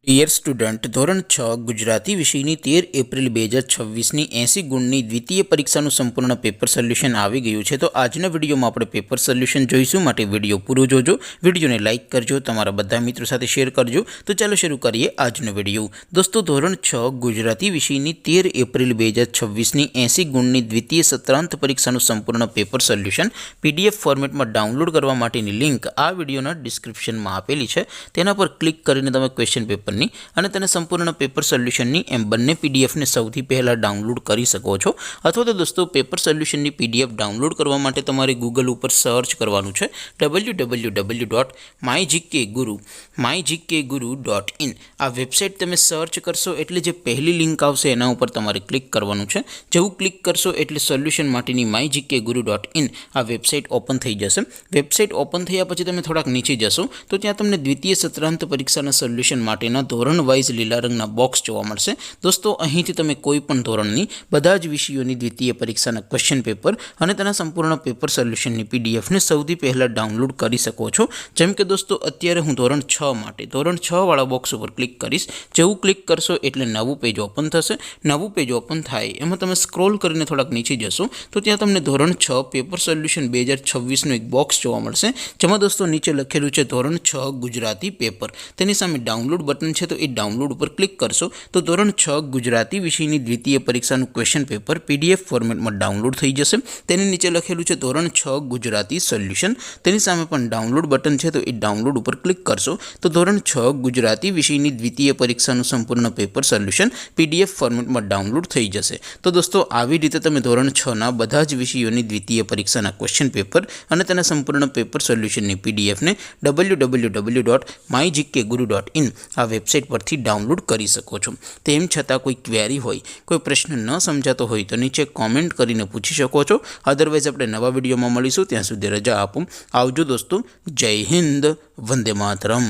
Dear student, ધોરણ 6 ગુજરાતી વિષયની 13 April 2026ની 80 ગુણની દ્વિતીય પરીક્ષાનું સંપૂર્ણ પેપર સોલ્યુશન આવી ગયું છે। તો આજના વિડીયોમાં આપણે પેપર સોલ્યુશન જોઈશું, માટે વિડીયો પૂરો જોજો, વિડીયોને લાઇક કરજો, તમારા બધા મિત્રો સાથે શેર કરજો। તો ચાલો શરૂ કરીએ આજનો વિડીયો। દોસ્તો, ધોરણ 6 ગુજરાતી વિષયની 13 એપ્રિલ 2026ની 80 ગુણની દ્વિતીય સત્રાંત પરીક્ષાનું સંપૂર્ણ પેપર સોલ્યુશન PDF ફોર્મેટમાં ડાઉનલોડ કરવા માટેની લિંક આ વિડીયોના ડિસ્ક્રિપ્શનમાં આપેલી છે। તેના પર ક્લિક કરીને તમે ક્વેશ્ચન પેપર અને તેને સંપૂર્ણ પેપર સોલ્યુશનની એમ બંને પીડીએફને સૌથી પહેલાં ડાઉનલોડ કરી શકો છો। અથવા તો દોસ્તો, પેપર સોલ્યુશનની પીડીએફ ડાઉનલોડ કરવા માટે તમારે ગૂગલ ઉપર સર્ચ કરવાનું છે www.mygkguru.in। આ વેબસાઇટ તમે સર્ચ કરશો એટલે જે પહેલી લિંક આવશે એના ઉપર તમારે ક્લિક કરવાનું છે। જેવું ક્લિક કરશો એટલે સોલ્યુશન માટેની mygkguru.in આ વેબસાઇટ ઓપન થઈ જશે। વેબસાઇટ ઓપન થયા પછી તમે થોડાક નીચે જશો તો ત્યાં તમને દ્વિતીય સત્રાંત પરીક્ષાના સોલ્યુશન માટેના ધોરણ વાઇઝ લીલા રંગના બોક્સ જોવા મળશે। દોસ્તો, અહીંથી તમે કોઈ પણ ધોરણની બધા જ વિષયોની દ્વિતીય પરીક્ષાના ક્વેશ્ચન પેપર અને તેના સંપૂર્ણ પેપર સોલ્યુશનની પીડીએફને સૌથી પહેલાં ડાઉનલોડ કરી શકો છો। જેમ કે દોસ્તો, અત્યારે હું ધોરણ 6 માટે ધોરણ 6 વાળા બોક્સ ઉપર ક્લિક કરીશ। જેવું ક્લિક કરશો એટલે નવું પેજ ઓપન થશે। નવું પેજ ઓપન થાય એમાં તમે સ્ક્રોલ કરીને થોડાક નીચે જશો તો ત્યાં તમને ધોરણ 6 પેપર સોલ્યુશન 2026નું એક બોક્સ જોવા મળશે, જેમાં દોસ્તો નીચે લખેલું છે ધોરણ 6 ગુજરાતી પેપર। તેની સામે ડાઉનલોડ બટન છે, તો એ ડાઉનલોડ ઉપર ક્લિક કરશો તો ધોરણ 6 ગુજરાતી વિષયની દ્વિતીય પરીક્ષાનું ક્વેશ્ચન પેપર PDF ફોર્મેટમાં ડાઉનલોડ થઈ જશે। તેની નીચે લખેલું છે ધોરણ 6 ગુજરાતી સોલ્યુશન। તેની સામે પણ ડાઉનલોડ બટન છે, તો એ ડાઉનલોડ ઉપર ક્લિક કરશો તો ધોરણ 6 ગુજરાતી વિષયની દ્વિતીય પરીક્ષાનું સંપૂર્ણ પેપર સોલ્યુશન PDF ફોર્મેટમાં ડાઉનલોડ થઈ જશે। તો દોસ્તો, આવી રીતે તમે ધોરણ 6ના બધા જ વિષયોની દ્વિતીય પરીક્ષાના ક્વેશ્ચન પેપર અને તેના સંપૂર્ણ પેપર સોલ્યુશનની પીડીએફને www.mygkguru.in આ વેબસાઇટ પરથી ડાઉનલોડ કરી શકો છો। તેમ છતાં કોઈ ક્વેરી હોય, કોઈ પ્રશ્ન ન સમજાતો હોય તો નીચે કોમેન્ટ કરીને પૂછી શકો છો। અદરવાઇઝ આપણે નવા વિડીયોમાં મળીશું, ત્યાં સુધી રજા આપો। આવજો દોસ્તો, જય હિન્દ, વંદે માતરમ।